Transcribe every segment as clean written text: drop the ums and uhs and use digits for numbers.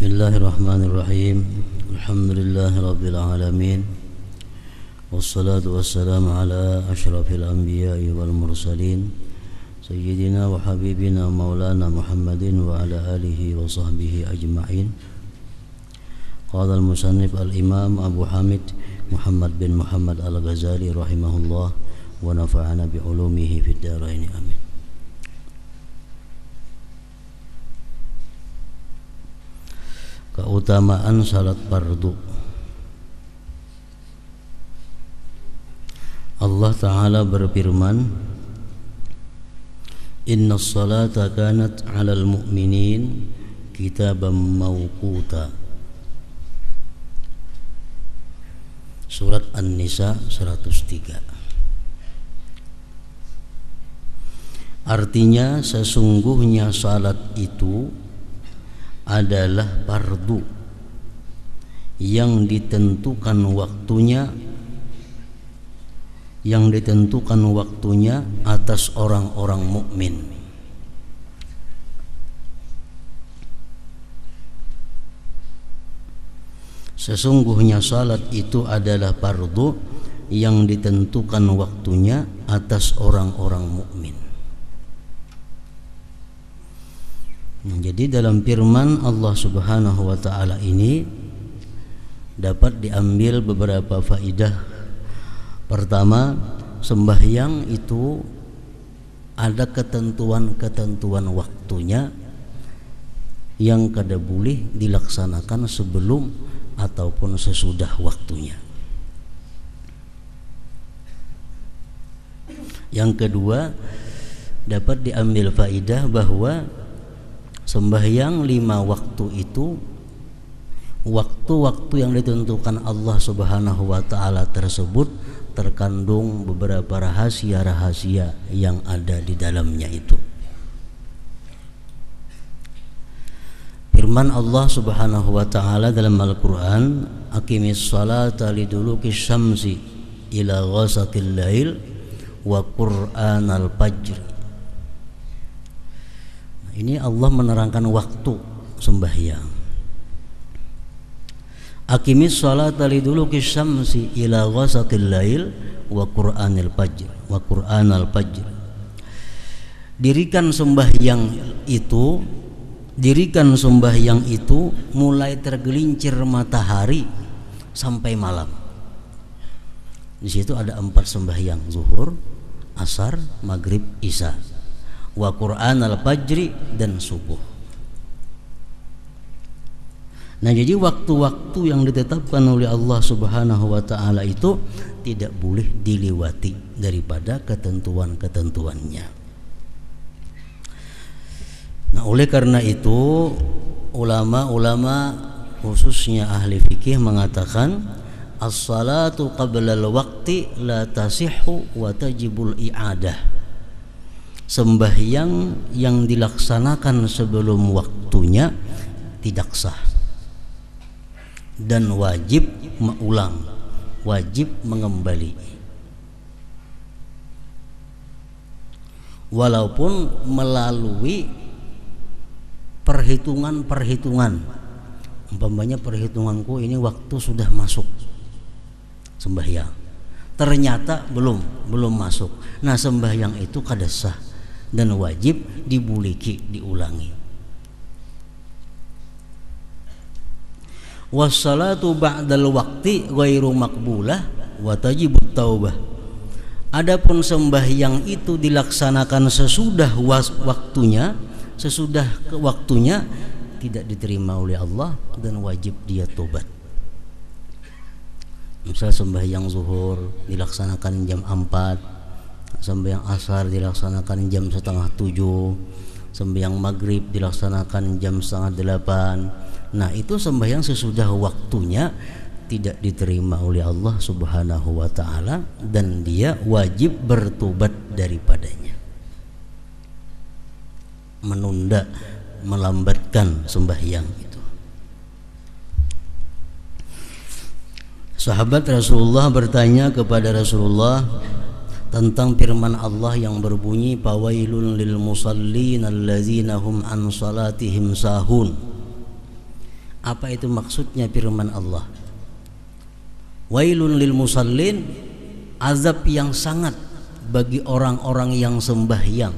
Bismillahirrahmanirrahim. Alhamdulillahirabbil alamin. Wassalatu wassalamu ala asyrafil anbiya'i wal mursalin sayyidina wa habibina maulana Muhammadin wa ala alihi wa sahbihi ajma'in. Qala al-musannif al-imam Abu Hamid Muhammad bin Muhammad al-Ghazali rahimahullah wa nafa'ana bi ulumihi fid dharain amin. Keutamaan salat fardu. Allah Ta'ala berfirman, Innas salata kanat 'alal mu'minin kitaban mawquta. Surat An-Nisa 103. Artinya sesungguhnya salat itu adalah fardu yang ditentukan waktunya atas orang-orang mukmin. Sesungguhnya salat itu adalah fardu yang ditentukan waktunya atas orang-orang mukmin. Jadi dalam firman Allah Subhanahu wa ta'ala ini dapat diambil beberapa faidah. Pertama, sembahyang itu ada ketentuan-ketentuan waktunya yang kada boleh dilaksanakan sebelum ataupun sesudah waktunya. Yang kedua, dapat diambil faidah bahwa sembahyang 5 waktu itu waktu-waktu yang ditentukan Allah Subhanahu wa ta'ala tersebut terkandung beberapa rahasia-rahasia yang ada di dalamnya itu. Firman Allah Subhanahu wa ta'ala dalam Al-Qur'an, Aqimis salata liduluki syamsi ila ghasaqil lail wa qur'anal fajr. Ini Allah menerangkan waktu sembahyang. Aqimis salata liduluki syamsi ila ghasaqil lail wa qur'anil fajr. Dirikan sembahyang itu mulai tergelincir matahari sampai malam. Di situ ada 4 sembahyang: zuhur, asar, maghrib, isya, wa qur'anal fajri, dan subuh. Nah, jadi waktu-waktu yang ditetapkan oleh Allah Subhanahu wa ta'ala itu tidak boleh dilewati daripada ketentuan-ketentuannya. Nah, oleh karena itu ulama-ulama khususnya ahli fikih mengatakan as-salatu qabla al-waqti la tasihhu wa tajibul i'adah. Sembahyang yang dilaksanakan sebelum waktunya tidak sah dan wajib mengulang, wajib mengembali, walaupun melalui perhitungan. Umpamanya perhitunganku ini waktu sudah masuk sembahyang, ternyata belum masuk. Nah, sembahyang itu kada sah dan wajib diulangi. Wassalatu ba'dal waqti ghairu maqbulah wa tajibut taubah. Adapun sembahyang itu dilaksanakan sesudah waktunya tidak diterima oleh Allah dan wajib dia tobat. Misal sembahyang zuhur dilaksanakan jam 4, sembahyang asar dilaksanakan jam 6:30, sembahyang maghrib dilaksanakan jam 7:30. Nah, itu sembahyang sesudah waktunya tidak diterima oleh Allah Subhanahu wa ta'ala dan dia wajib bertobat daripadanya. Menunda, melambatkan sembahyang itu. Sahabat Rasulullah bertanya kepada Rasulullah tentang firman Allah yang berbunyi fawailun lil musallin allazina hum an salatihim sahun. Apa itu maksudnya firman Allah? Wailun lil musallin, azab yang sangat bagi orang-orang yang sembahyang,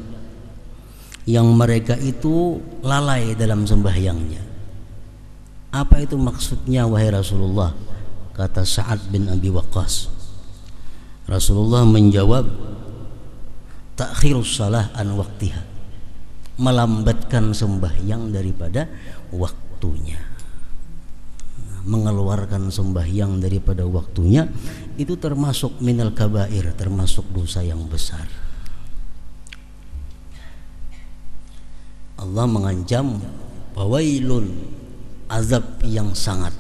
yang mereka itu lalai dalam sembahyangnya. Apa itu maksudnya wahai Rasulullah? Kata Sa'ad bin Abi Waqqas. Rasulullah menjawab, takhirus salah an waktiha, melambatkan sembahyang daripada waktunya. Mengeluarkan sembahyang daripada waktunya itu termasuk minal kabair, termasuk dosa yang besar. Allah mengancam wailun, azab yang sangat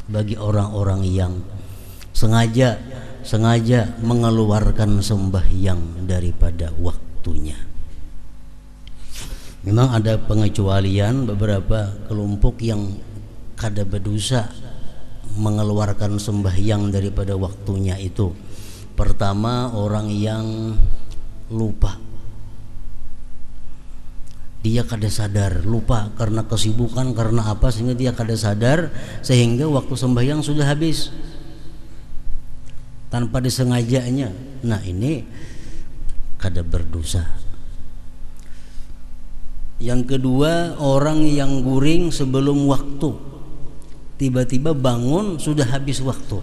bagi orang-orang yang sengaja mengeluarkan sembahyang daripada waktunya. Memang ada pengecualian, beberapa kelompok yang kada berdosa mengeluarkan sembahyang daripada waktunya itu. Pertama, orang yang lupa. Dia kada sadar, lupa karena kesibukan, karena apa, sehingga dia kada sadar, sehingga waktu sembahyang sudah habis tanpa disengajanya. Nah, ini kada berdosa. Yang kedua, orang yang guring sebelum waktu, tiba-tiba bangun sudah habis waktu.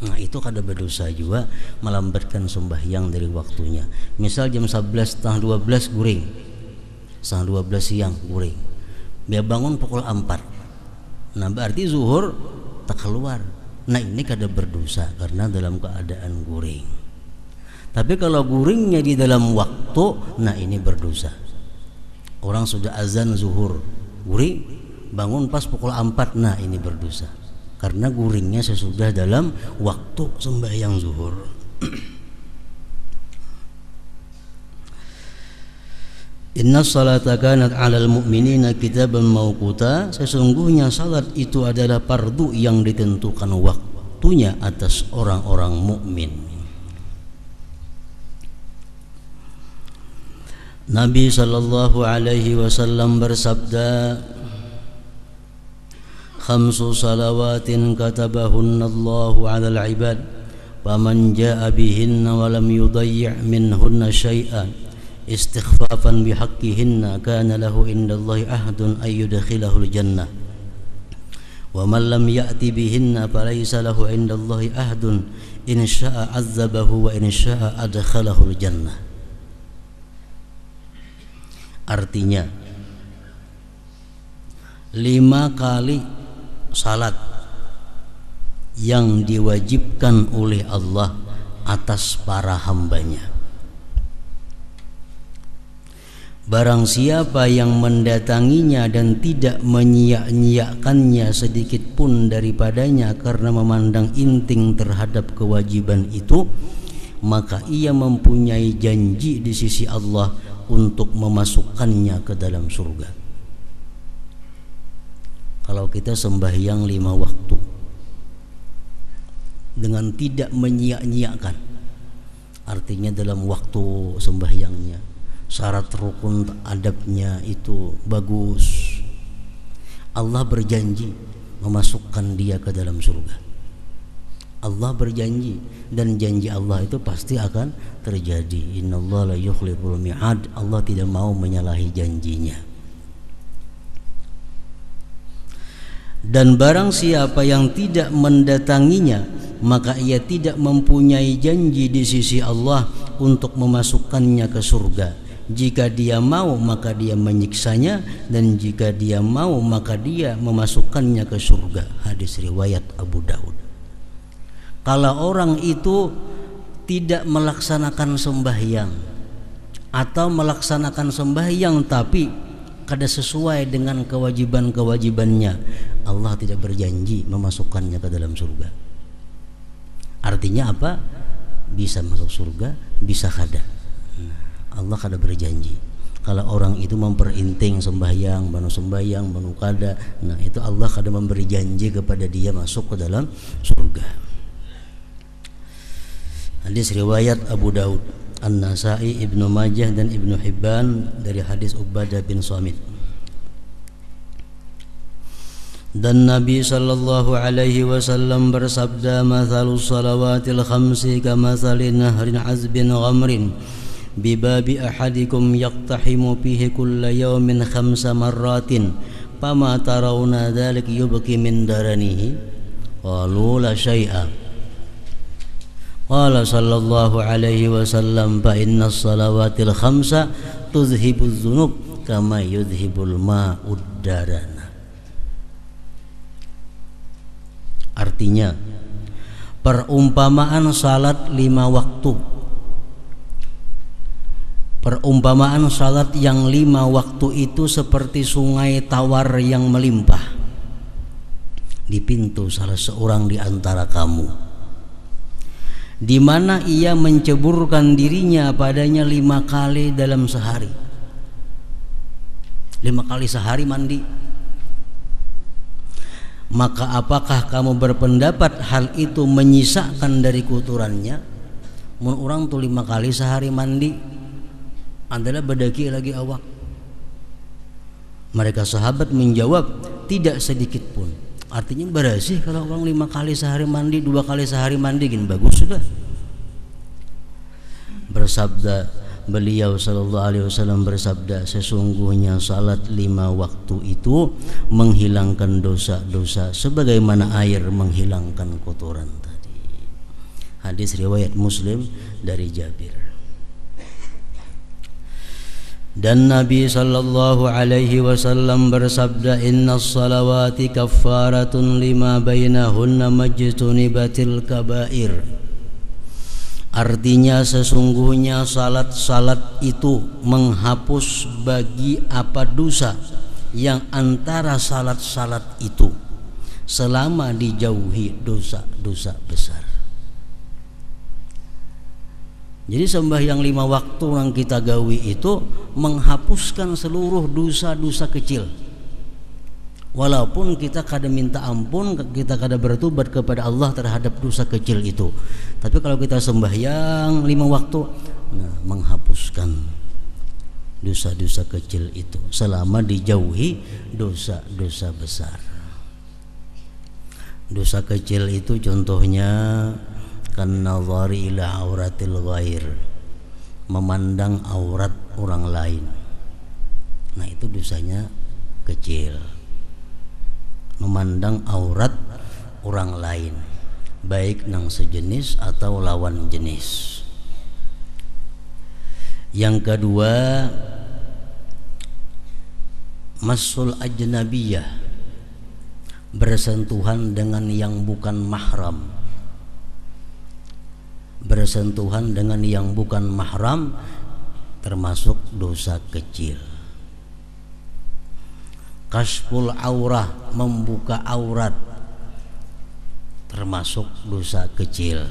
Nah, itu kada berdosa juga, melambatkan sembahyang dari waktunya. Misal jam 11, setengah 12 guring, setengah 12 siang guring, dia bangun pukul 4. Nah, berarti zuhur tak keluar. Nah, ini kada berdosa karena dalam keadaan guring. Tapi kalau guringnya di dalam waktu, nah ini berdosa. Orang sudah azan zuhur, guring, bangun pas pukul 4, nah ini berdosa karena guringnya sesudah dalam waktu sembahyang zuhur. Inna salata kanat 'alal mu'minina kitaban mawquta, sesungguhnya salat itu adalah fardu yang ditentukan waktunya atas orang-orang mukmin. Nabi sallallahu alaihi wasallam bersabda, khamsu salawatin katabahunna Allahu 'alal 'ibad, faman jaa'a bihinna wa lam yudayyi' minhunna syai'an istighfafan bihaqqihinna kana lahu indallahi ahdun ay yudkhilahul jannah wa man lam ya'ti bihinna falaysa lahu indallahi ahdun in syaa'a 'azzabahu wa in syaa'a adkhalahul jannah. Artinya 5 kali salat yang diwajibkan oleh Allah atas para hambanya. Barang siapa yang mendatanginya dan tidak menyia-nyiakannya sedikit pun daripadanya karena memandang inting terhadap kewajiban itu, maka ia mempunyai janji di sisi Allah untuk memasukkannya ke dalam surga. Kalau kita sembahyang 5 waktu dengan tidak menyia-nyiakan, artinya dalam waktu sembahyangnya syarat rukun adabnya itu bagus, Allah berjanji memasukkan dia ke dalam surga. Allah berjanji, dan janji Allah itu pasti akan terjadi. Innallaha la yukhliful mi'ad, Allah tidak mau menyalahi janjinya. Dan barang siapa yang tidak mendatanginya, maka ia tidak mempunyai janji di sisi Allah untuk memasukkannya ke surga. Jika dia mau, maka dia menyiksanya, dan jika dia mau, maka dia memasukkannya ke surga. Hadis riwayat Abu Daud. Kalau orang itu tidak melaksanakan sembahyang atau melaksanakan sembahyang tapi kada sesuai dengan kewajiban-kewajibannya, Allah tidak berjanji memasukkannya ke dalam surga. Artinya apa? Bisa masuk surga, bisa kada. Allah kada berjanji. Kalau orang itu memperinting sembahyang, banu kada, nah itu Allah kada memberi janji kepada dia masuk ke dalam surga. Hadis riwayat Abu Daud, An-Nasai, Ibnu Majah dan Ibnu Hibban dari hadis Ubadah bin Samit. Dan Nabi sallallahu alaihi wasallam bersabda, "Mathalus salawatil khamsi kamathali nahrin azbin ghamrin bibabi ahadikum yaqtahimu fihi kulla yawmin khamsa marratin fama tarawna dhalik yubki min daranihi." Qalu la syai'a. Qala sallallahu alaihi wasallam, "Fa innas salawatil khamsa tuzhibuz dzunub kama yudhibul ma'ud darana." Artinya, perumpamaan salat 5 waktu, perumpamaan salat yang 5 waktu itu seperti sungai tawar yang melimpah di pintu salah seorang di antara kamu, di mana ia menceburkan dirinya padanya 5 kali dalam sehari. 5 kali sehari mandi. Maka apakah kamu berpendapat hal itu menyisakan dari kotorannya? Mun orang tuh 5 kali sehari mandi adalah bedaki lagi awak. Mereka sahabat menjawab, tidak sedikit pun. Artinya bersih kalau orang 5 kali sehari mandi, 2 kali sehari mandi, gini bagus sudah. Bersabda beliau sallallahu alaihi wasallam bersabda, sesungguhnya salat 5 waktu itu menghilangkan dosa-dosa sebagaimana air menghilangkan kotoran tadi. Hadis riwayat Muslim dari Jabir. Dan Nabi sallallahu alaihi wasallam bersabda, "Innas salawati kaffaratun lima bainahunna majtunibatil kabair." Artinya sesungguhnya salat-salat itu menghapus bagi apa dosa yang antara salat-salat itu selama dijauhi dosa-dosa besar. Jadi sembahyang 5 waktu yang kita gawi itu menghapuskan seluruh dosa-dosa kecil. Walaupun kita kada minta ampun, kita kada bertobat kepada Allah terhadap dosa kecil itu, tapi kalau kita sembahyang 5 waktu, nah, menghapuskan dosa-dosa kecil itu selama dijauhi dosa-dosa besar. Dosa kecil itu contohnya kan nazari ila auratil ghair, memandang aurat orang lain. Nah, itu dosanya kecil. Memandang aurat orang lain, baik nang sejenis atau lawan jenis. Yang kedua, masul ajnabiyah, bersentuhan dengan yang bukan mahram. Bersentuhan dengan yang bukan mahram termasuk dosa kecil. Kasful aurah, membuka aurat, termasuk dosa kecil.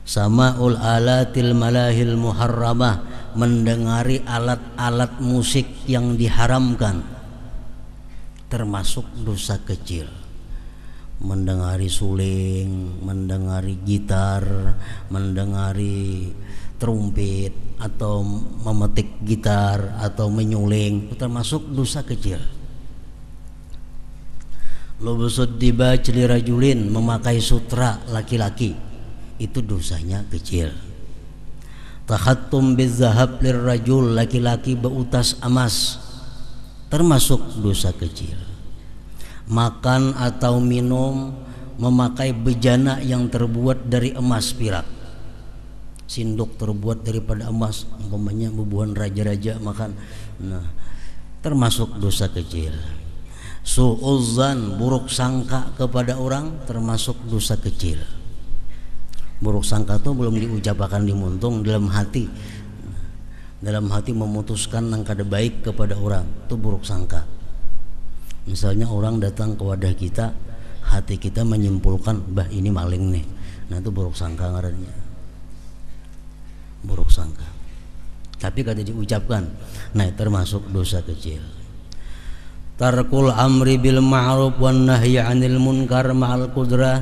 Sama'ul alatil malahil muharramah, mendengari alat-alat musik yang diharamkan, termasuk dosa kecil. Mendengari suling, mendengari gitar, mendengari trumpet, atau memetik gitar, atau menyuling, itu termasuk dosa kecil. Lubusud dibaj lirajulin, memakai sutra laki-laki, itu dosanya kecil. Takhattum bizahab lirrajul, laki-laki beutas emas, termasuk dosa kecil. Makan atau minum memakai bejana yang terbuat dari emas perak, sinduk terbuat daripada emas, umpamanya bubuhan raja-raja makan, nah, termasuk dosa kecil. Su'uzzan, buruk sangka kepada orang, termasuk dosa kecil. Buruk sangka itu belum diucapkan di muntung, dalam hati memutuskan yang kada baik kepada orang, itu buruk sangka. Misalnya orang datang ke wadah kita, hati kita menyimpulkan, bah ini maling nih, nah itu buruk sangka ngarannya, buruk sangka, tapi kada diucapkan, nah termasuk dosa kecil. Tarkul amri bil ma'ruf wan nahyi 'anil munkar ma'al qudrah,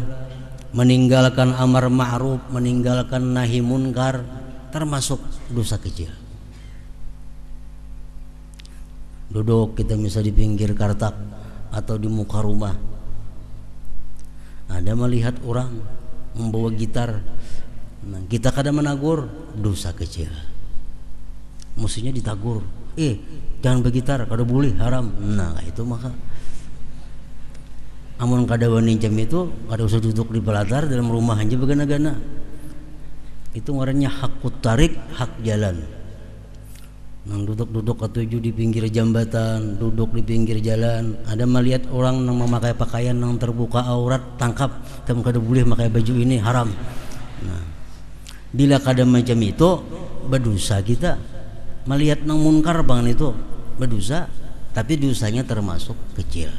meninggalkan amar ma'ruf, meninggalkan nahi munkar, termasuk dosa kecil. Duduk kita misal di pinggir kartak, atau di muka rumah. Ada melihat orang membawa gitar. Nah, kita kadang menagur, dosa kecil. Mestinya ditagur. Jangan bergitar, kada boleh, haram. Nah, itu maka amun kada wani jam itu kada usah duduk di pelatar dalam rumah aja begana-gana. Itu ngarannya hakut tarik, hak jalan. Nang duduk-duduk ketujuh di pinggir jambatan, duduk di pinggir jalan, ada melihat orang yang memakai pakaian yang terbuka aurat, tangkap, kamu kada boleh pakai baju ini, haram. Nah, bila kada macam itu berdosa kita. Melihat nang munkar bangan itu berdosa, tapi dosanya termasuk kecil.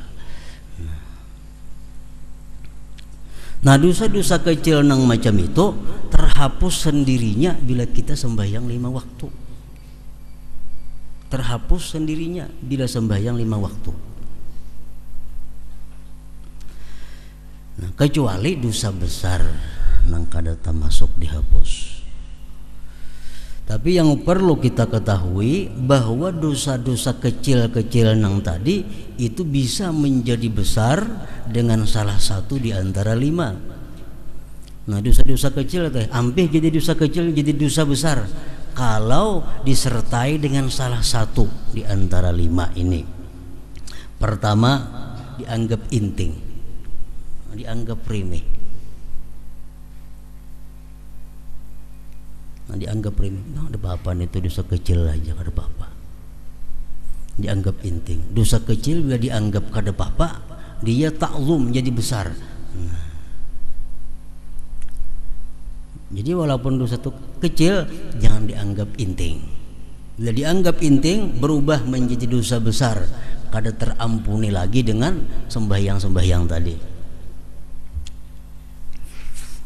Nah, dosa-dosa kecil nang macam itu terhapus sendirinya bila kita sembahyang 5 waktu. Terhapus sendirinya bila sembahyang 5 waktu. Nah, kecuali dosa besar nang kada termasuk dihapus. Tapi yang perlu kita ketahui bahwa dosa-dosa kecil-kecil nang tadi itu bisa menjadi besar dengan salah satu di antara 5. Nah, dosa-dosa kecil ampih jadi dosa kecil jadi dosa besar kalau disertai dengan salah satu di antara 5 ini. Pertama, dianggap inting, dianggap remeh. Dianggap remeh, nah, ada apa-apa itu dosa kecil aja, kada apa-apa. Dianggap inting. Dosa kecil bila dianggap kada apa-apa, dia taklum jadi besar. Nah, jadi walaupun dosa itu kecil, jangan dianggap inting. Bila dianggap inting, berubah menjadi dosa besar, kada terampuni lagi dengan sembahyang-sembahyang tadi.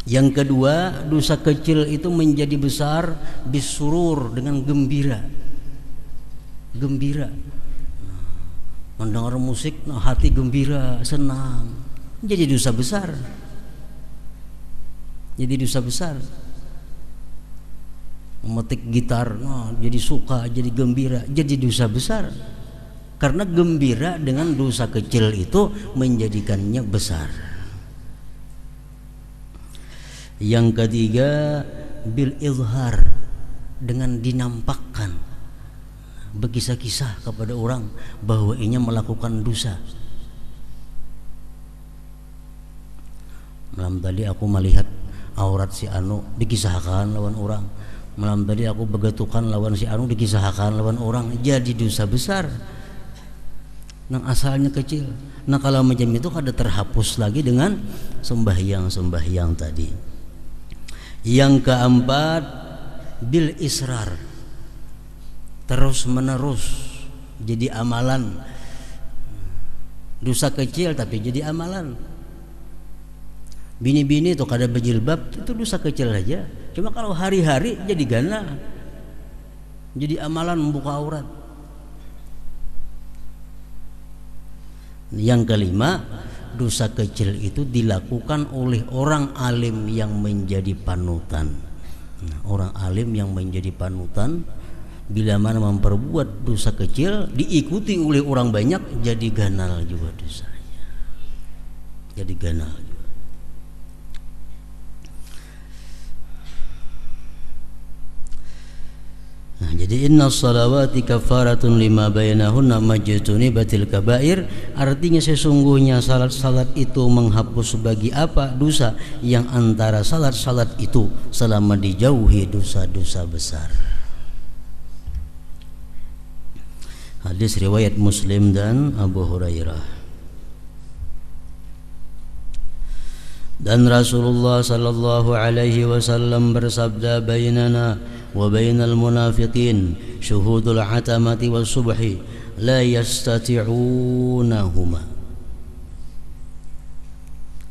Yang kedua, dosa kecil itu menjadi besar bisurur, dengan gembira. Gembira. Mendengar musik, hati gembira, senang. Jadi dosa besar. Jadi dosa besar. Memetik gitar, jadi suka, jadi gembira, jadi dosa besar. Karena gembira dengan dosa kecil itu menjadikannya besar. Yang ketiga, bil izhar, dengan dinampakkan, berkisah-kisah kepada orang bahwa ia melakukan dosa. Malam tadi aku melihat aurat si anu, dikisahkan lawan orang. Malam tadi aku begatukan lawan si anu, dikisahkan lawan orang. Jadi dosa besar nang asalnya kecil. Nah, kalau macam itu kada terhapus lagi dengan sembahyang-sembahyang tadi. Yang keempat, bil israr, terus menerus jadi amalan. Dosa kecil tapi jadi amalan. Bini-bini itu kada berjilbab, itu dosa kecil aja. Cuma kalau hari-hari jadi gana, jadi amalan membuka aurat. Yang kelima, dosa kecil itu dilakukan oleh orang alim yang menjadi panutan. Nah, orang alim yang menjadi panutan, bila mana memperbuat dosa kecil diikuti oleh orang banyak, jadi ganal juga dosanya. Jadi ganal juga. Nah, jadi inna salawati kafaratun lima bainahunna majtunibatil kabair, artinya sesungguhnya salat-salat itu menghapus bagi apa dosa yang antara salat-salat itu selama dijauhi dosa-dosa besar. Hadis riwayat Muslim dan Abu Hurairah. Dan Rasulullah sallallahu alaihi wasallam bersabda, bainana wa bainal munafiqin syuhudul atamati was subhi la yastati'unahuma.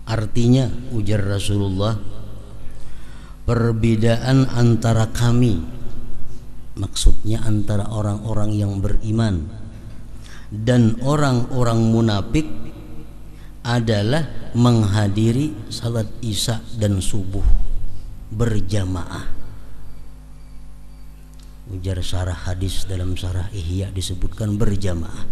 Artinya, ujar Rasulullah, perbedaan antara kami, maksudnya antara orang-orang yang beriman dan orang-orang munafik, adalah menghadiri salat isya dan subuh berjamaah. Ujar syarah hadis dalam syarah Ihya disebutkan berjamaah.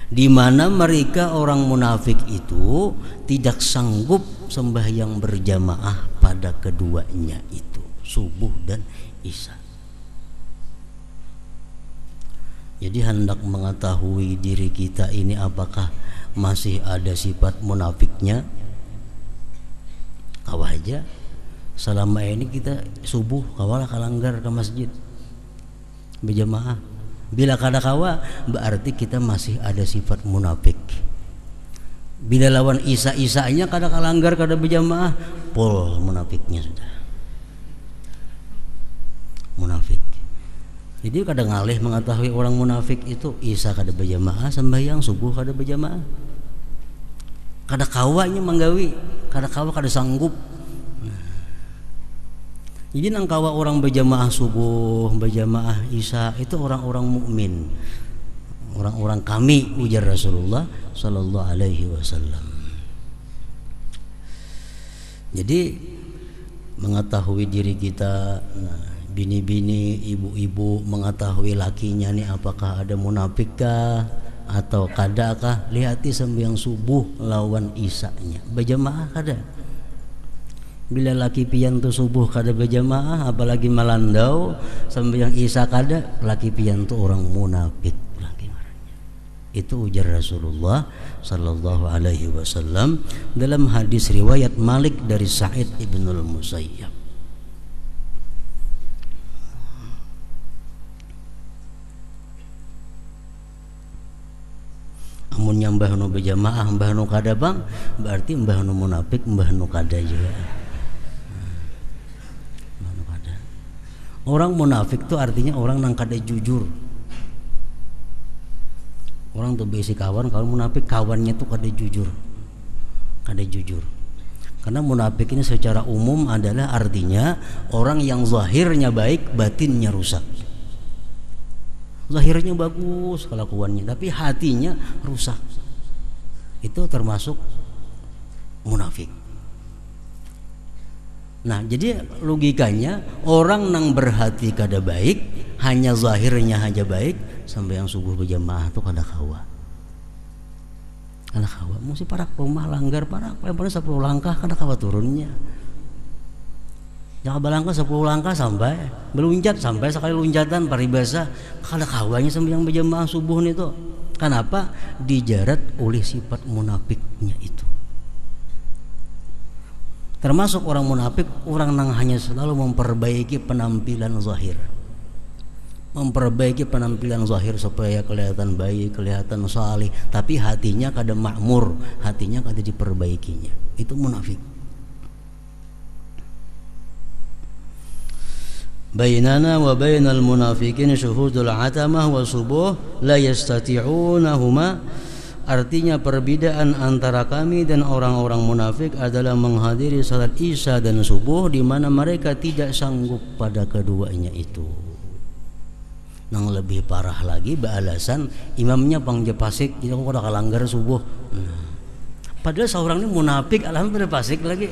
di mana mereka orang munafik itu tidak sanggup sembahyang berjamaah pada keduanya itu, subuh dan isya. Jadi hendak mengetahui diri kita ini apakah masih ada sifat munafiknya, kawah aja selama ini kita subuh kawalah kalanggar ke masjid berjamaah. Bila kada kawa berarti kita masih ada sifat munafik. Bila lawan isa-isanya kada kalanggar kada berjamaah, pol munafiknya sudah. Munafik. Jadi kada ngalih mengetahui orang munafik itu isa kada berjamaah, sembahyang subuh kada berjamaah. Kada kawanya manggawi, kada kawa kada sanggup. Jadi nang kawa orang berjamaah subuh, berjamaah isya itu orang-orang mukmin, orang-orang kami, ujar Rasulullah sallallahu alaihi wasallam. Jadi mengetahui diri kita, bini-bini, ibu-ibu mengetahui lakinya nih apakah ada munafikkah atau kadakah, lihati sembahyang subuh lawan isya-nya berjamaah kada. Bila laki pian tu subuh kada berjamaah, apalagi malandau sembahyang isya kada, laki pian tu orang munafik laki marahnya. Itu ujar Rasulullah sallallahu alaihi wasallam dalam hadis riwayat Malik dari Sa'id ibnul Musayyab. Amun nyambah nu berjamaah mbah nu kada bang, berarti mbah nu munafik, mbah nu kada juga. Orang munafik itu artinya orang nang kada jujur. Orang tuh besi kawan, kalau munafik kawannya tuh kada jujur. Kada jujur. Karena munafik ini secara umum adalah artinya orang yang zahirnya baik, batinnya rusak. Zahirnya bagus kelakuannya, tapi hatinya rusak. Itu termasuk munafik. Nah, jadi logikanya orang nang berhati kada baik, hanya zahirnya aja baik, sampai yang subuh berjamaah tuh kada kawa. Kada kawa, mesti parak rumah langgar parak, paling 10 langkah kada kawa turunnya. Jangan balangkah 10 langkah sampai meluncat sampai sekali loncatan paribasa kada kawanya sampai yang berjamaah subuh itu. Kenapa? Dijarat oleh sifat munafiknya itu. Termasuk orang munafik, orang yang hanya selalu memperbaiki penampilan zahir, memperbaiki penampilan zahir supaya kelihatan baik, kelihatan salih, tapi hatinya kada makmur, hatinya kada diperbaikinya. Itu munafik. Bainana wa bainal munafiqin syuhudul atamah wa subuh la yastati'unahuma. Artinya perbedaan antara kami dan orang-orang munafik adalah menghadiri salat isya dan subuh di mana mereka tidak sanggup pada keduanya itu. Nang lebih parah lagi beralasan imamnya pangja pasik, jadi aku kada kalanggar subuh. Padahal seorang ini munafik alhamdulillah pasik lagi.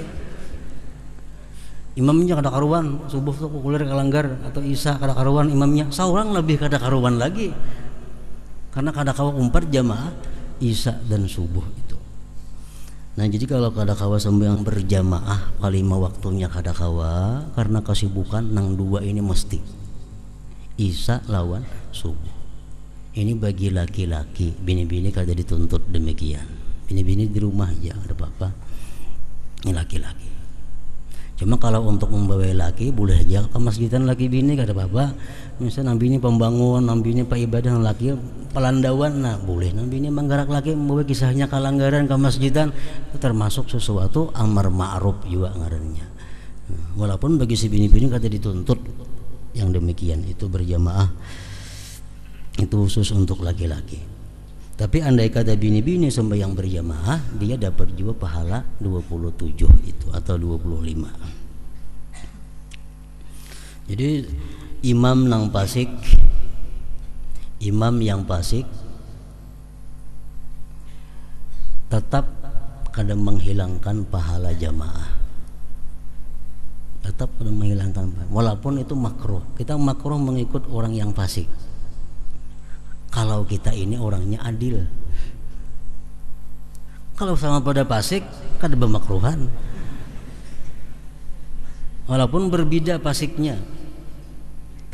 Imamnya kada karuan, subuh tuh kuliah kalanggar atau isya kada karuan imamnya. Seorang lebih kada karuan lagi. Karena kada kawa umpat jamaah isya dan subuh itu. Nah, jadi kalau kada kawa sembahyang berjamaah kalima waktunya kada kawa karena kesibukan nang dua ini mesti isya lawan subuh. Ini bagi laki-laki, bini-bini kada dituntut demikian. Bini-bini di rumah aja ada apa-apa. Ini laki-laki. Cuma kalau untuk membawa laki boleh aja ke masjidan laki bini kada apa-apa. Misalnya bini pembangun, bini pak ibadah, laki pelandawan, nah boleh. Bini menggerak laki membawa kisahnya kalanggaran ke masjidan, itu termasuk sesuatu amar ma'ruf juga ngarannya. Walaupun bagi si bini-bini kada dituntut yang demikian itu berjamaah, itu khusus untuk laki-laki. Tapi andai kata bini-bini sembahyang berjamaah, dia dapat juga pahala 27 itu atau 25. Jadi imam nang pasik, imam yang pasik tetap kada menghilangkan pahala jamaah. Tetap kada menghilangkan pahala. Walaupun itu makruh. Kita makruh mengikut orang yang fasik. Kalau kita ini orangnya adil, Kalau sama pada fasik kada bemakruhan. Walaupun berbeda fasiknya,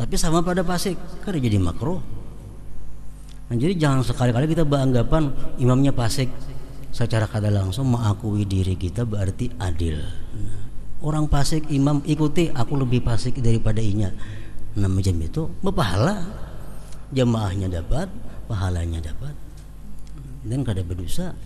tapi sama pada fasik kada jadi makruh. Nah, jadi jangan sekali-kali kita beranggapan imamnya fasik secara kada langsung mengakui diri kita berarti adil. Nah, orang fasik imam ikuti, aku lebih fasik daripada inya. Nah, macam itu berpahala, jamaahnya dapat, pahalanya dapat, dan kada berdosa.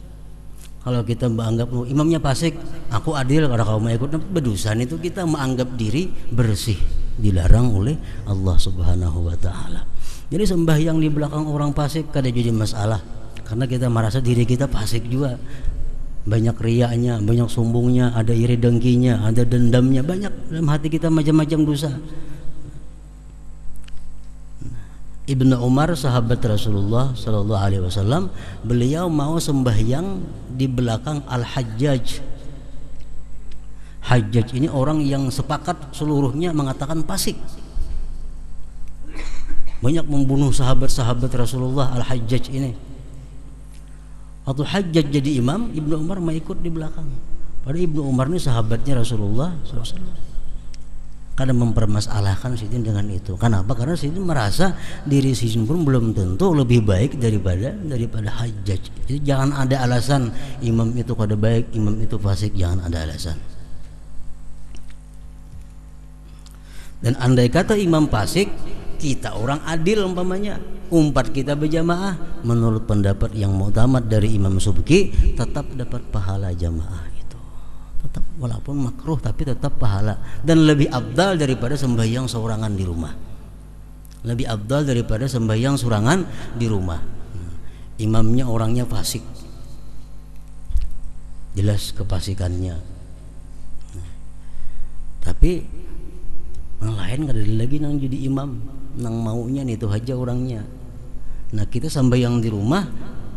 Kalau kita menganggap imamnya fasik, aku adil karena kau mau ikut, berdosa. Itu kita menganggap diri bersih, dilarang oleh Allah Subhanahu wa taala. Jadi sembahyang di belakang orang fasik kada jadi masalah, karena kita merasa diri kita fasik juga. Banyak riyanya, banyak sombongnya, ada iri dengkinya, ada dendamnya, banyak dalam hati kita macam-macam dosa. Ibnu Umar sahabat Rasulullah Sallallahu Alaihi Wasallam, beliau mau sembahyang di belakang Al-Hajjaj. Hajjaj ini orang yang sepakat seluruhnya mengatakan fasik, banyak membunuh sahabat-sahabat Rasulullah. Al-Hajjaj ini, waktu Hajjaj jadi imam, Ibnu Umar mau ikut di belakang. Padahal Ibnu Umar ini sahabatnya Rasulullah SAW. Kadang mempermasalahkan Sidin dengan itu. Kenapa? Karena Sidin merasa diri Sidin pun belum tentu lebih baik daripada Hajjaj. Jadi jangan ada alasan imam itu kada baik, imam itu fasik, jangan ada alasan. Dan andai kata imam fasik, kita orang adil umpamanya, umpat kita berjamaah, menurut pendapat yang muktamad dari Imam Subki, tetap dapat pahala jamaah. Tetap walaupun makruh tapi tetap pahala, dan lebih afdal daripada sembahyang seorangan di rumah. Lebih afdal daripada sembahyang seorangan di rumah. Imamnya orangnya fasik, jelas kefasikannya. Tapi yang lain kada ada lagi nang jadi imam, nang maunya itu aja orangnya. Nah, kita sembahyang di rumah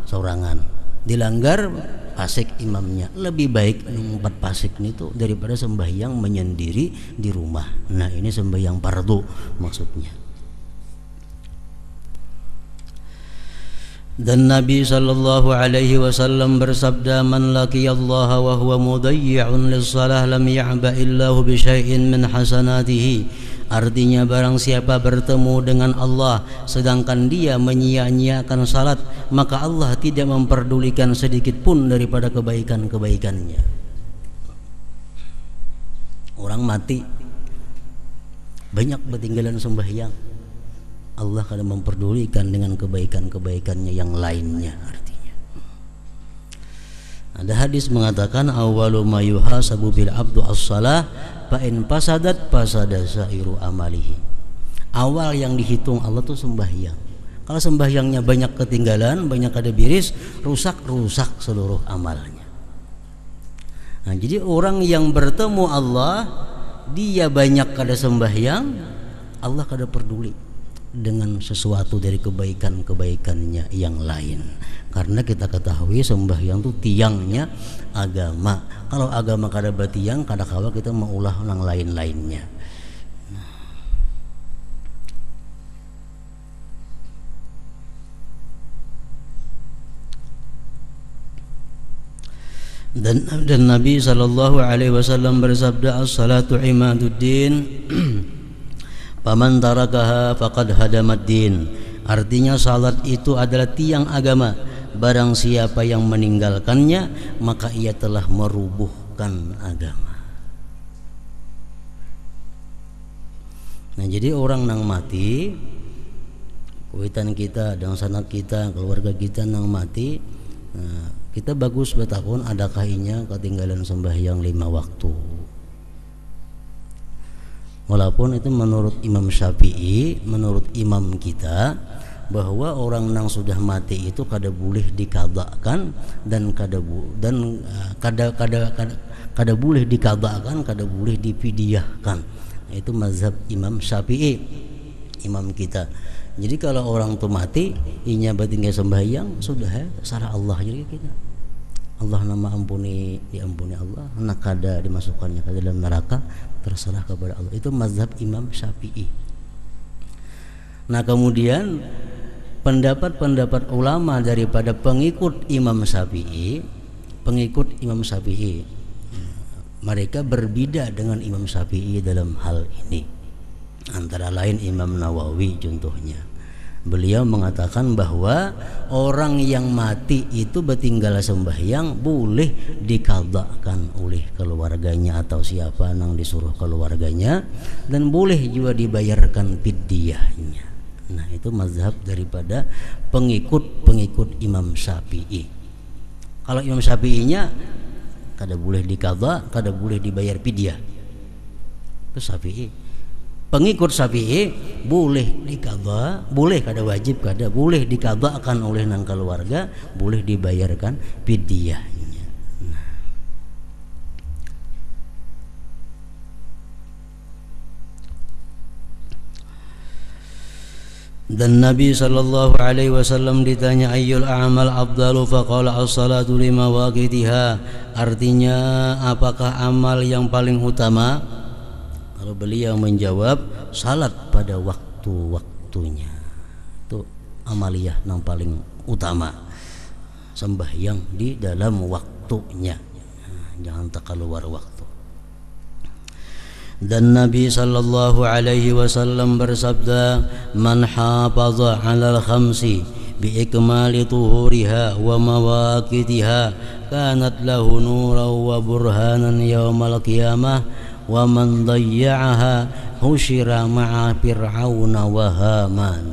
seorangan, dilanggar fasik imamnya, lebih baik empat fasik itu daripada sembahyang menyendiri di rumah. Nah, ini sembahyang fardu maksudnya. Dan Nabi sallallahu alaihi wasallam bersabda, man laqiyallaha wa huwa mudayyi'un lis-shalah lam ya'ba illahu bi syai'in min hasanatihi. Artinya barang siapa bertemu dengan Allah sedangkan dia menyia-nyiakan salat, maka Allah tidak memperdulikan sedikit pun daripada kebaikan-kebaikannya. Orang mati banyak ketinggalan sembahyang, Allah kadang memperdulikan dengan kebaikan-kebaikannya yang lainnya. Artinya ada hadis mengatakan, awwalu ma yuhasabu bil abdu as-shalah fa in fasadat fasada sa'iru amalihi. Awal yang dihitung Allah tuh sembahyang. Kalau sembahyangnya banyak ketinggalan, banyak ada biris, rusak seluruh amalnya. Nah, jadi orang yang bertemu Allah, dia banyak kada sembahyang, Allah kada peduli dengan sesuatu dari kebaikan-kebaikannya yang lain. Karena kita ketahui sembahyang itu tiangnya agama. Kalau agama kada batiang, kada kawa kita maulah nang lain-lainnya. Dan Nabi sallallahu alaihi wasallam bersabda, as-salatu imaduddin faman tarakaha faqad hadamad din. Artinya salat itu adalah tiang agama, barang siapa yang meninggalkannya maka ia telah merubuhkan agama. Nah, jadi orang nang mati, kuitan kita dan sanak kita, keluarga kita nang mati, nah, kita bagus bertakun adakah inya ketinggalan sembahyang 5 waktu. Walaupun itu menurut Imam Syafi'i, menurut imam kita, bahwa orang nang sudah mati itu kada boleh dikadakan dan kada boleh dikadakan, kada boleh difidyahkan. Itu mazhab Imam Syafi'i, imam kita. Jadi kalau orang tu mati, inya batinnya sembahyang, sudah ya, terserah Allah jadi kita. Allah nama ampuni, diampuni Allah, nak kada dimasukkannya ke dalam neraka, terserah kepada Allah. Itu mazhab Imam Syafi'i. Nah, kemudian pendapat-pendapat ulama daripada pengikut Imam Syafi'i pengikut Imam Syafi'i. Mereka berbeda dengan Imam Syafi'i dalam hal ini. Antara lain Imam Nawawi contohnya. Beliau mengatakan bahwa orang yang mati itu bertinggal sembahyang boleh dikadhakan oleh keluarganya atau siapa yang disuruh keluarganya, dan boleh juga dibayarkan fidyahnya. Nah, itu mazhab daripada pengikut Imam Syafi'i. Kalau Imam Syafi'inya kada boleh dikadha, kada boleh dibayar fidyah. Itu Syafi'i. Pengikut Syafi'i boleh dikadha, boleh, kada wajib, kada boleh dikadhakan oleh nang keluarga, boleh dibayarkan fidyahnya. Nah. Dan Nabi sallallahu alaihi wasallam ditanya ayyul a'mal afdalu, faqala as-salatu lima waqitiha. Artinya apakah amal yang paling utama? Kalau beliau menjawab salat pada waktu-waktunya. Itu amaliyah yang paling utama, sembahyang di dalam waktunya, jangan tak keluar waktu. Dan Nabi sallallahu alaihi wasallam bersabda, man hafaza 'alal khamsi bi ikmali tuhuriha wa mawaqitiha kanat lahu nuran wa burhanan yaumal qiyamah wa man dayya'aha husyira ma'a fir'auna wa haman.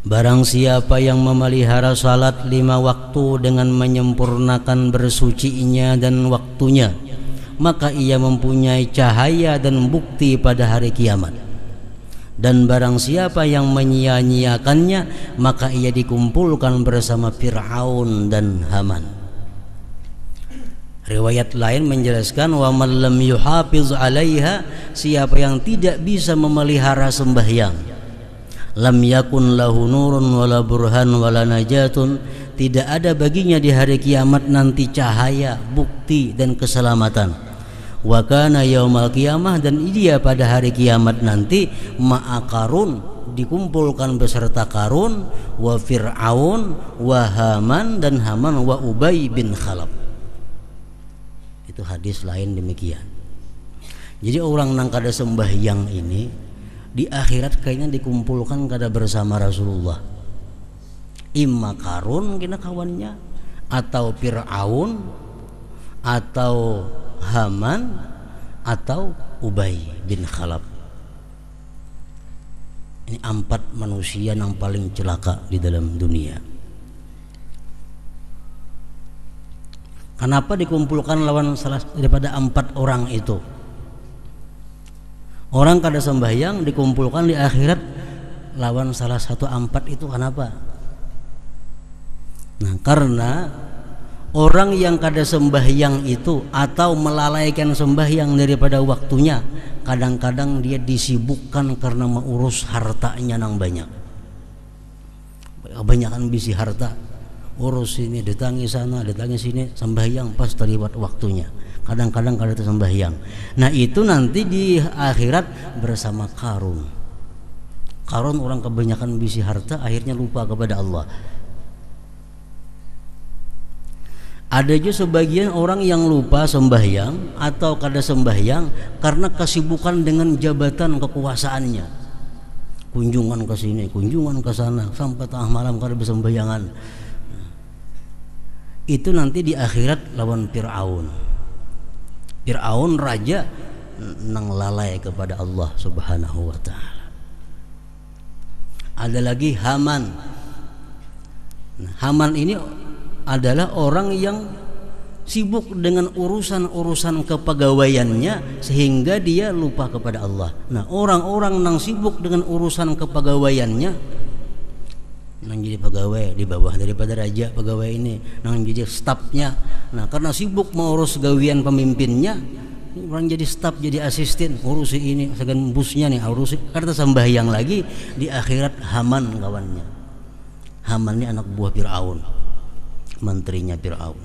Barang siapa yang memelihara salat 5 waktu dengan menyempurnakan bersucinya dan waktunya, maka ia mempunyai cahaya dan bukti pada hari kiamat. Dan barang siapa yang menyia-nyiakannya, maka ia dikumpulkan bersama Fir'aun dan Haman. Riwayat lain menjelaskan wa man lam yuhafiz 'alaiha, siapa yang tidak bisa memelihara sembahyang, lam yakun lahu nurun wala burhan wala najatun, tidak ada baginya di hari kiamat nanti cahaya, bukti dan keselamatan. Wa kana yaumal qiyamah, dan dia pada hari kiamat nanti ma'a Qarun, dikumpulkan beserta Qarun, wa Fir'aun wa Haman, dan Haman wa Ubay bin Khalaf. Itu hadis lain demikian. Jadi orang nang kada sembahyang ini di akhirat kayaknya dikumpulkan kada bersama Rasulullah. Imma Qarun kena kawannya, atau Fir'aun, atau Haman, atau Ubay bin Khalaf. Ini 4 manusia yang paling celaka di dalam dunia. Kenapa dikumpulkan lawan salah daripada 4 orang itu? Orang kada sembahyang dikumpulkan di akhirat lawan salah satu 4 itu, kenapa? Nah, karena orang yang kada sembahyang itu atau melalaikan sembahyang daripada waktunya, kadang-kadang dia disibukkan karena mengurus hartanya nang banyak. Kebanyakan bisi harta, urus ini, datangi sana, datangi sini, sembahyang pas terlibat waktunya. Kadang-kadang kada sembahyang. Nah, itu nanti di akhirat bersama Qarun. Qarun orang kebanyakan bisi harta, akhirnya lupa kepada Allah. Ada juga sebagian orang yang lupa sembahyang atau kada sembahyang karena kesibukan dengan jabatan kekuasaannya. Kunjungan ke sini, kunjungan ke sana, sampai tengah malam kada bersembayangan. Itu nanti di akhirat lawan Fir'aun. Fir'aun raja nang lalai kepada Allah Subhanahu wa ta'ala. Ada lagi Haman. Haman ini adalah orang yang sibuk dengan urusan-urusan kepegawaiannya sehingga dia lupa kepada Allah. Nah, orang-orang yang sibuk dengan urusan kepegawaiannya, nang jadi pegawai di bawah daripada raja pegawai ini, nang jadi stafnya. Nah, karena sibuk mengurus gawian pemimpinnya, orang jadi staf, jadi asisten, urusi ini, segan busnya nih urusi, karena sembahyang lagi. Di akhirat Haman kawannya. Haman ini anak buah Fir'aun, menterinya Fir'aun.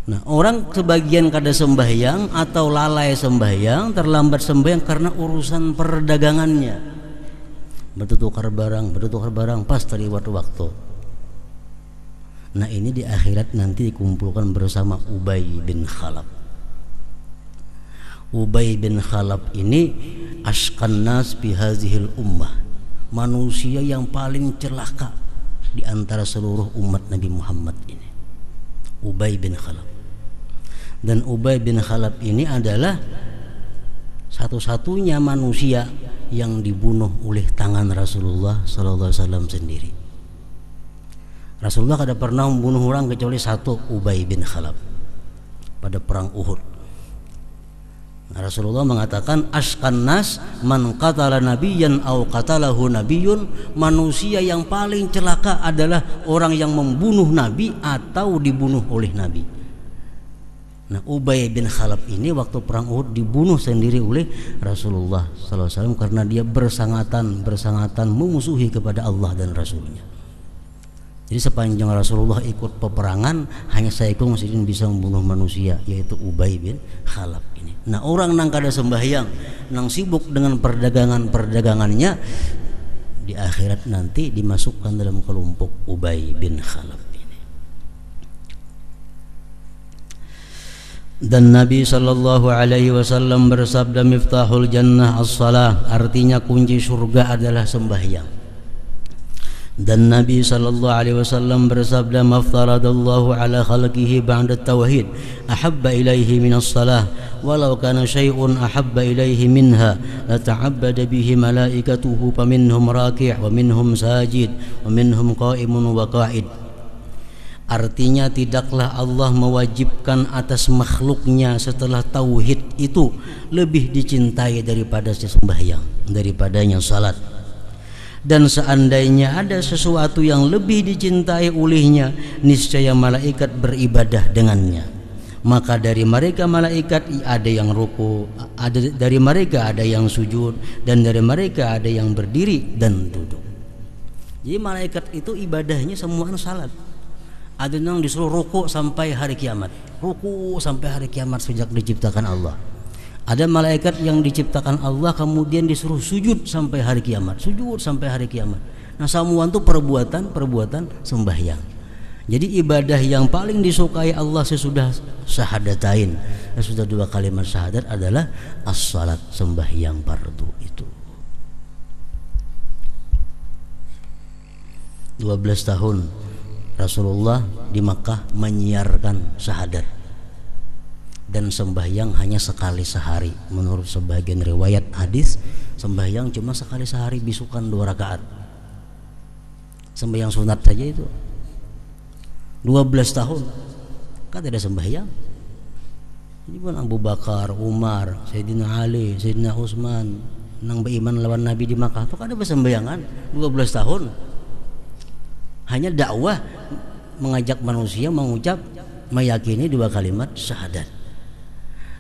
Nah, orang sebagian kada sembahyang atau lalai sembahyang, terlambat sembahyang karena urusan perdagangannya. bertukar barang pas terlibat waktu. Nah ini di akhirat nanti dikumpulkan bersama Ubay bin Khalaf. Ubay bin Khalaf ini asqan nas bi hazihil ummah, manusia yang paling celaka di antara seluruh umat Nabi Muhammad ini, Ubay bin Khalaf. Dan Ubay bin Khalaf ini adalah satu-satunya manusia yang dibunuh oleh tangan Rasulullah sallallahu alaihi wasallam sendiri. Rasulullah tidak pernah membunuh orang kecuali satu, Ubay bin Khalaf, pada perang Uhud. Nah, Rasulullah mengatakan asqan nas man qatala nabiyyan aw qatalahu nabiyyun, manusia yang paling celaka adalah orang yang membunuh nabi atau dibunuh oleh nabi. Nah, Ubay bin Khalaf ini waktu perang Uhud dibunuh sendiri oleh Rasulullah sallallahu alaihi wasallam karena dia bersangatan memusuhi kepada Allah dan Rasulnya. Jadi sepanjang Rasulullah ikut peperangan, hanya seekor yang bisa membunuh manusia, yaitu Ubay bin Khalaf ini. Nah, orang nang kada sembahyang, nang sibuk dengan perdagangannya, di akhirat nanti dimasukkan dalam kelompok Ubay bin Khalaf ini. Dan Nabi sallallahu alaihi wasallam bersabda, miftahul jannah as-salah, artinya kunci surga adalah sembahyang. Dan Nabi sallallahu alaihi wasallam bersabda, maftaradallahu ala khalqihi ba'da tauhid ahabba ilaihi minas salah walau kana syai'un ahabba ilaihi minha la ta'abbada bihi malaikatuhu faminhum raki' wa minhum sajid wa minhum qa'imun wa qa'id. Artinya tidaklah Allah mewajibkan atas makhluknya setelah tauhid itu lebih dicintai daripada sembahyang, daripadanya salat. Dan seandainya ada sesuatu yang lebih dicintai olehnya, niscaya malaikat beribadah dengannya. Maka dari mereka malaikat ada yang ruku, dari mereka ada yang sujud, dan dari mereka ada yang berdiri dan duduk. Jadi malaikat itu ibadahnya semua salat. Ada yang disuruh ruku sampai hari kiamat, ruku sampai hari kiamat sejak diciptakan Allah. Ada malaikat yang diciptakan Allah kemudian disuruh sujud sampai hari kiamat, sujud sampai hari kiamat. Nah, semua itu perbuatan sembahyang. Jadi ibadah yang paling disukai Allah sesudah syahadatain, sesudah dua kalimat syahadat adalah as-salat, sembahyang fardu itu. 12 tahun Rasulullah di Makkah menyiarkan syahadat. Dan sembahyang hanya sekali sehari. Menurut sebagian riwayat hadis, sembahyang cuma sekali sehari, bisukan 2 rakaat. Sembahyang sunat saja itu 12 tahun kan tidak sembahyang. Ini pun Abu Bakar, Umar, Sayyidina Ali, Sayyidina Utsman nang beriman lawan Nabi di Makkah itu kan ada sembayangan 12 tahun. Hanya dakwah, mengajak manusia mengucap meyakini 2 kalimat syahadat.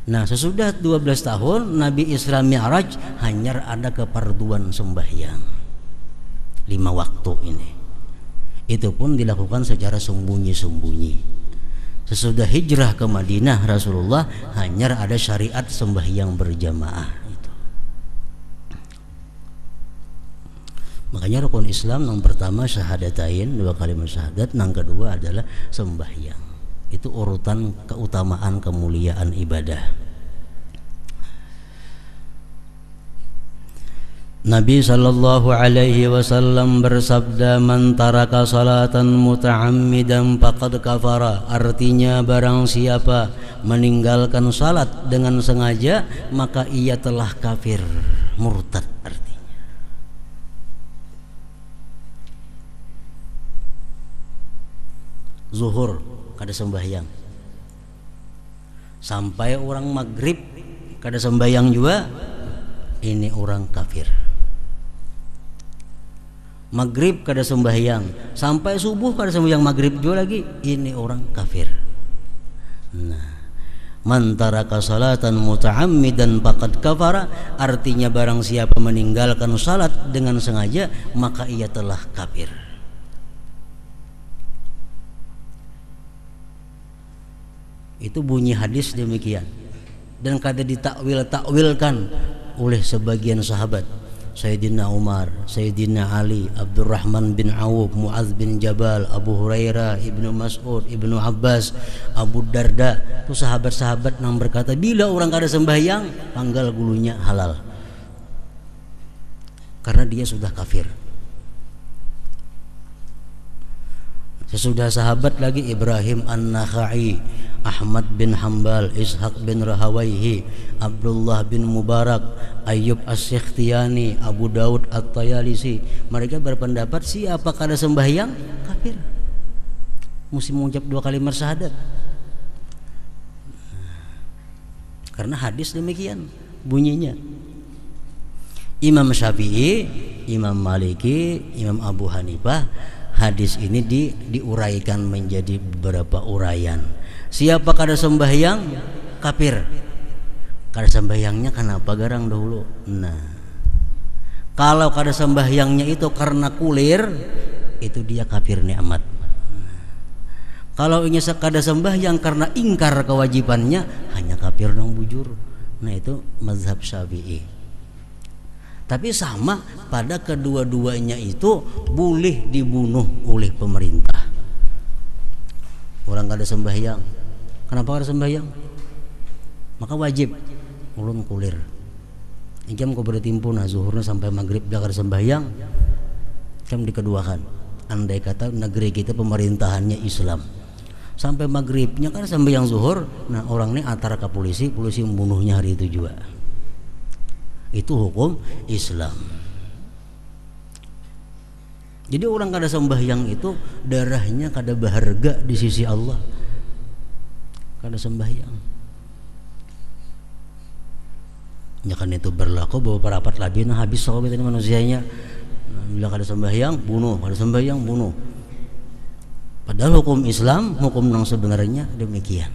Nah, sesudah 12 tahun Nabi Isra Mi'raj hanya ada keparduan sembahyang 5 waktu ini. Itu pun dilakukan secara sembunyi-sembunyi. Sesudah hijrah ke Madinah Rasulullah hanya ada syariat sembahyang berjamaah itu. Makanya rukun Islam yang pertama syahadatain, 2 kalimat syahadat, yang kedua adalah sembahyang. Itu urutan keutamaan kemuliaan ibadah. Nabi sallallahu alaihi wasallam bersabda, man taraka salatan muta'ammidan faqad kafara, artinya barang siapa meninggalkan salat dengan sengaja maka ia telah kafir, murtad artinya. Zuhur kada sembahyang, sampai orang maghrib kada sembahyang juga, ini orang kafir. Maghrib kada sembahyang, sampai subuh kada sembahyang maghrib juga lagi, ini orang kafir. Nah, man taraka salatan muta'ammidan faqad kafara, artinya barang siapa meninggalkan salat dengan sengaja maka ia telah kafir. Itu bunyi hadis demikian, dan kada ditakwil-takwilkan oleh sebagian sahabat. Sayyidina Umar, Sayyidina Ali, Abdurrahman bin Auf, Mu'adz bin Jabal, Abu Hurairah, Ibnu Mas'ud, Ibnu Abbas, Abu Darda. Itu sahabat-sahabat yang berkata bila orang kada sembahyang panggal gulunya halal, karena dia sudah kafir. Sesudah sahabat lagi Ibrahim An-Nakhai, Ahmad bin Hanbal, Ishaq bin Rahawayhi, Abdullah bin Mubarak, Ayyub As-Sikhtiyani, Abu Daud At-Tayalisi. Mereka berpendapat siapa kada sembahyang kafir, mesti mengucap 2 kalimat syahadat. Karena hadis demikian bunyinya. Imam Syafi'i, Imam Maliki, Imam Abu Hanifah, hadis ini diuraikan menjadi beberapa uraian. Siapa kada sembahyang kafir. Kada sembahyangnya kenapa garang dahulu. Nah, kalau kada sembahyangnya itu karena kulir, itu dia kafir nikmat. Kalau ingin kada sembahyang karena ingkar kewajibannya, hanya kafir nang bujur. Nah, itu mazhab Syafi'i. Tapi sama pada kedua-duanya itu boleh dibunuh oleh pemerintah. Orang kada sembahyang, kenapa kada sembahyang? Maka wajib ulun kulir. Jam kau bertimpu nah zuhurnya sampai maghrib dia kada sembahyang, jam dikeduakan. Andai kata negeri kita pemerintahannya Islam, sampai maghribnya kan sembahyang zuhur, nah orang ini antara ke polisi membunuhnya hari itu juga. Itu hukum Islam. Jadi orang kada sembahyang itu darahnya kada berharga di sisi Allah. Kada sembahyang. Ya kan itu berlaku bahwa parapat labina habis sahabat ini manusianya. Bila kada sembahyang bunuh, kada sembahyang bunuh. Padahal hukum Islam, hukum yang sebenarnya demikian.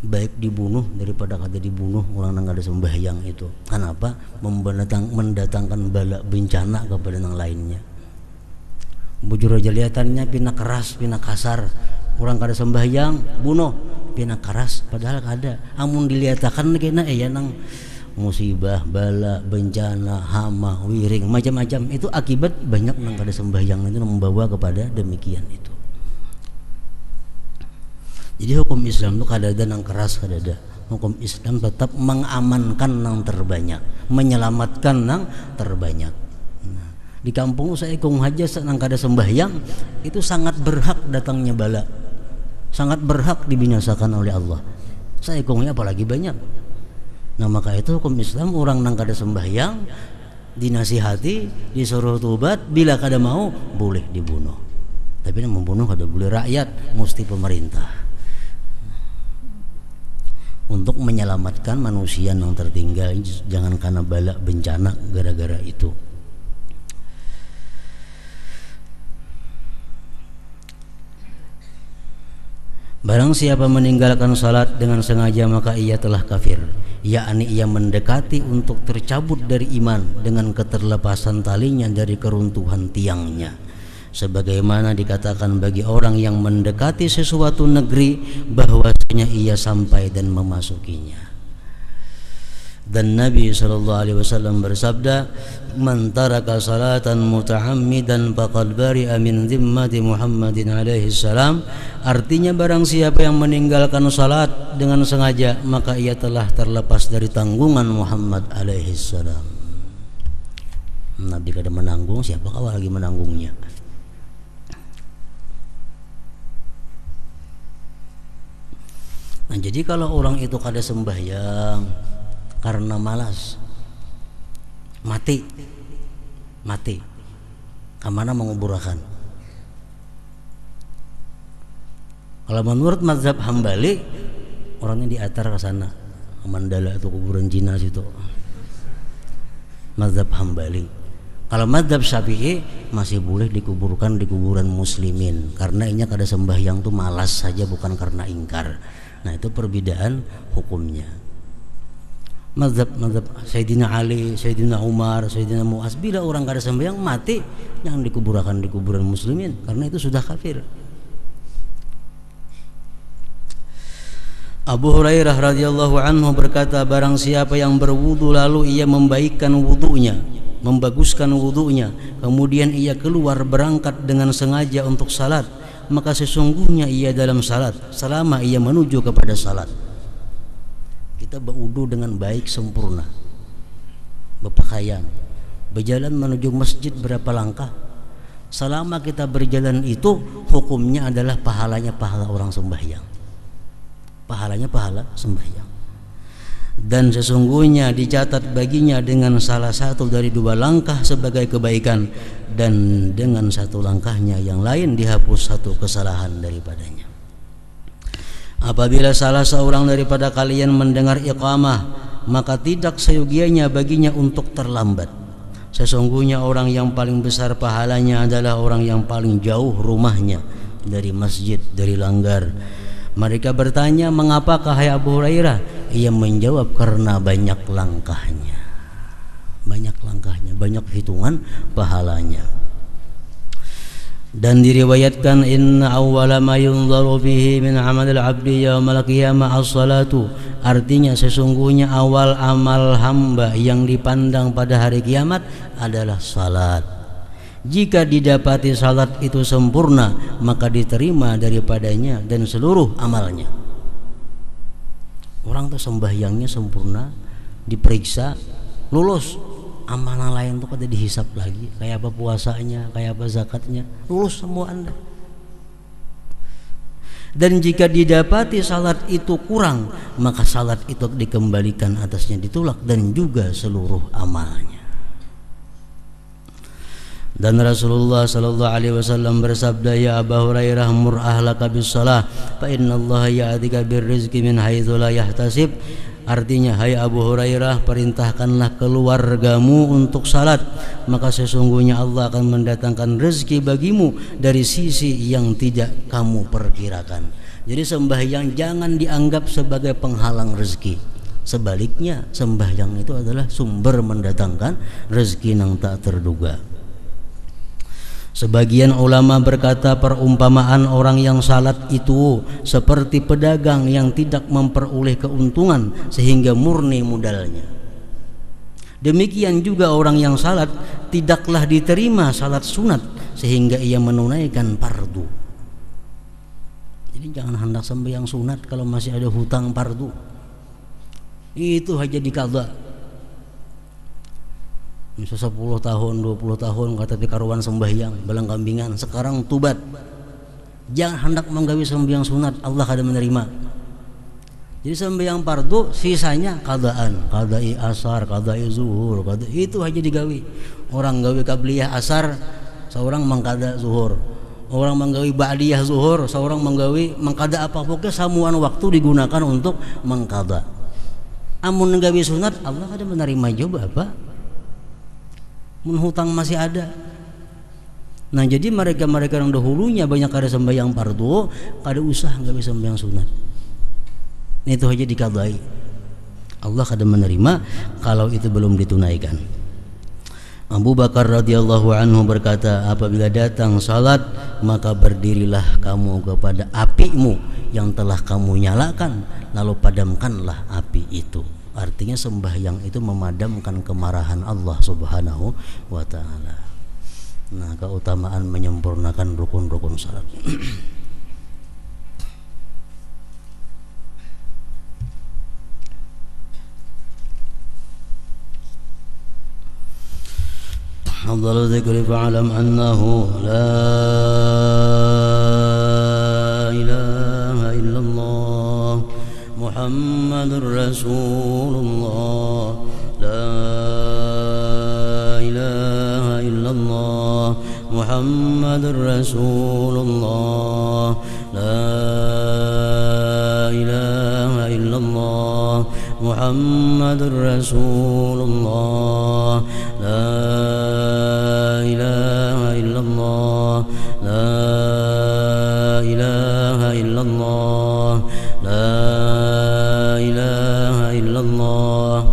Baik dibunuh daripada kada dibunuh orang yang kada sembahyang itu. Kenapa? Mendatangkan bala bencana kepada yang lainnya. Bujur aja lihatannya pina keras, pina kasar. Orang kada sembahyang bunuh, pina keras padahal kada. Amun diliatakan kena ya nang musibah, bala, bencana, hama, wiring, macam-macam. Itu akibat banyak nang kada sembahyang itu membawa kepada demikian itu. Jadi hukum Islam itu kadada nang keras, kadada. Hukum Islam tetap mengamankan nang terbanyak, menyelamatkan nang terbanyak. Nah, di kampung saya kong haja nang kada sembahyang itu sangat berhak datangnya bala, sangat berhak dibinasakan oleh Allah. Saya kongnya apalagi banyak. Nah maka itu hukum Islam orang nang kada sembahyang dinasihati, disuruh tobat, bila kada mau boleh dibunuh. Tapi yang membunuh kada boleh rakyat, mesti pemerintah. Untuk menyelamatkan manusia yang tertinggal, jangan karena bala bencana gara-gara itu. Barang siapa meninggalkan salat dengan sengaja maka ia telah kafir, yakni ia mendekati untuk tercabut dari iman dengan keterlepasan talinya dari keruntuhan tiangnya. Sebagaimana dikatakan bagi orang yang mendekati sesuatu negeri bahwasanya ia sampai dan memasukinya. Dan Nabi SAW bersabda, "Man taraka salatan muta'ammidan faqad bari'a min zimmati Muhammadin alaihi salam." Artinya barang siapa yang meninggalkan salat dengan sengaja maka ia telah terlepas dari tanggungan Muhammad alaihi salam. Nabi kada menanggung, siapa kau lagi menanggungnya? Nah, jadi kalau orang itu kada sembahyang karena malas, mati kemana menguburkan? Kalau menurut mazhab Hambali, orangnya diatar ke sana, ke Mandala itu kuburan Cina situ. Mazhab Hambali. Kalau mazhab Syafi'i masih boleh dikuburkan di kuburan muslimin, karena ini kada sembahyang tuh malas saja, bukan karena ingkar. Nah itu perbedaan hukumnya. Mazhab Sayyidina Ali, Sayyidina Umar, Sayyidina Mu'adz, bila orang kada sembahyang mati, jangan dikuburkan di kuburan muslimin, karena itu sudah kafir. Abu Hurairah radhiyallahu anhu berkata, barang siapa yang berwudu lalu ia membaikkan wudunya, membaguskan wudunya, kemudian ia keluar berangkat dengan sengaja untuk salat, maka sesungguhnya ia dalam salat selama ia menuju kepada salat. Kita berwudu dengan baik sempurna, berpakaian, berjalan menuju masjid berapa langkah, selama kita berjalan itu hukumnya adalah pahalanya pahala orang sembahyang, pahalanya pahala sembahyang. Dan sesungguhnya dicatat baginya dengan salah satu dari 2 langkah sebagai kebaikan, dan dengan 1 langkahnya yang lain dihapus 1 kesalahan daripadanya. Apabila salah seorang daripada kalian mendengar iqamah, maka tidak seyogianya baginya untuk terlambat. Sesungguhnya orang yang paling besar pahalanya adalah orang yang paling jauh rumahnya dari masjid, dari langgar. Mereka bertanya, mengapakah hai Abu Hurairah? Ia menjawab, karena banyak langkahnya, banyak hitungan pahalanya. Dan diriwayatkan, inna awwala ma yunzaru fihi min amalil abdi yaumal qiyamah as-salatu. Artinya sesungguhnya awal amal hamba yang dipandang pada hari kiamat adalah salat. Jika didapati salat itu sempurna, maka diterima daripadanya dan seluruh amalnya. Orang tuh sembahyangnya sempurna, diperiksa, lulus. Amanah lain tuh kada dihisap lagi, kayak apa puasanya, kayak apa zakatnya, lulus semua Anda. Dan jika didapati salat itu kurang, maka salat itu dikembalikan atasnya, ditolak, dan juga seluruh amalnya. Dan Rasulullah sallallahu alaihi wasallam bersabda, ya Abu Hurairah, mur ahlaka bis shalah fa innallaha ya'tika birrizqi min haitsu la yahtasib. Artinya, hai Abu Hurairah, perintahkanlah keluargamu untuk salat, maka sesungguhnya Allah akan mendatangkan rezeki bagimu dari sisi yang tidak kamu perkirakan. Jadi sembahyang jangan dianggap sebagai penghalang rezeki. Sebaliknya, sembahyang itu adalah sumber mendatangkan rezeki yang tak terduga. Sebagian ulama berkata perumpamaan orang yang salat itu seperti pedagang yang tidak memperoleh keuntungan sehingga murni modalnya. Demikian juga orang yang salat tidaklah diterima salat sunat sehingga ia menunaikan fardu. Jadi jangan hendak sembahyang sunat kalau masih ada hutang fardu. Itu aja dikadha. Misal 10 tahun, 20 tahun kata karuan sembahyang, belang kambingan, sekarang tubat. Jangan hendak menggawi sembahyang sunat, Allah kada menerima. Jadi sembahyang fardu sisanya qadaan, qadai asar, qadai zuhur, itu aja digawi. Orang gawi qabliyah asar, seorang mengqada zuhur. Orang menggawi ba'diyah zuhur, seorang menggawi mengqada apa, pokoknya samuan waktu digunakan untuk mengqada. Amun gawi sunat, Allah kada menerima juga apa? Menghutang masih ada. Nah, jadi mereka yang dahulunya banyak ada sembahyang fardu, kada usah nggak bisa sembahyang sunat. Itu aja dikadai. Allah kada menerima kalau itu belum ditunaikan. Abu Bakar radhiyallahu anhu berkata, apabila datang salat, maka berdirilah kamu kepada apimu yang telah kamu nyalakan, lalu padamkanlah api itu. Artinya sembahyang itu memadamkan kemarahan Allah Subhanahu wa ta'ala. Nah, keutamaan menyempurnakan rukun-rukun salat. Afdalu dzikri fa'lam annahu la ilaha illallah Muhammadur Rasulullah, la ilaha illallah Muhammadur Rasulullah, la ilaha illallah Muhammadur Rasulullah, la ilaha illallah, la ilaha illallah, la ilaha illallah,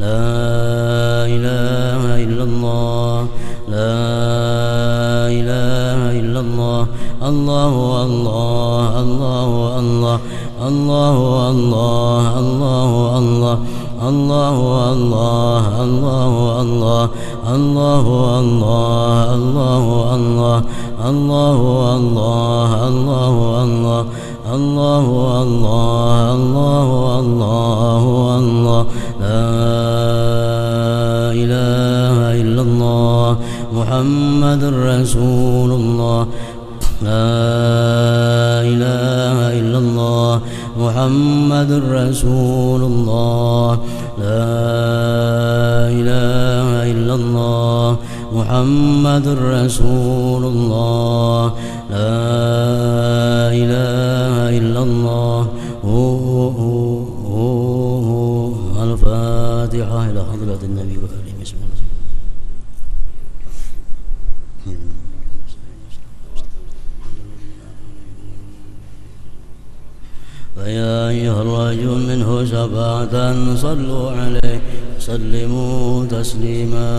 la ilaha illallah, la ilaha illallah, Allahu Allah, Allahu Allah, Allahu Allah. الله الله الله الله الله الله الله الله الله الله الله الله لا إله إلا الله محمد رسول الله لا إله إلا الله محمد رسول الله لا إله إلا الله محمد رسول الله لا إله إلا الله الفاتحة إلى حضرة النبي وآله بسم الله. فيا أيها الرجل منه شفاعة صلوا عليه سلموا تسليما.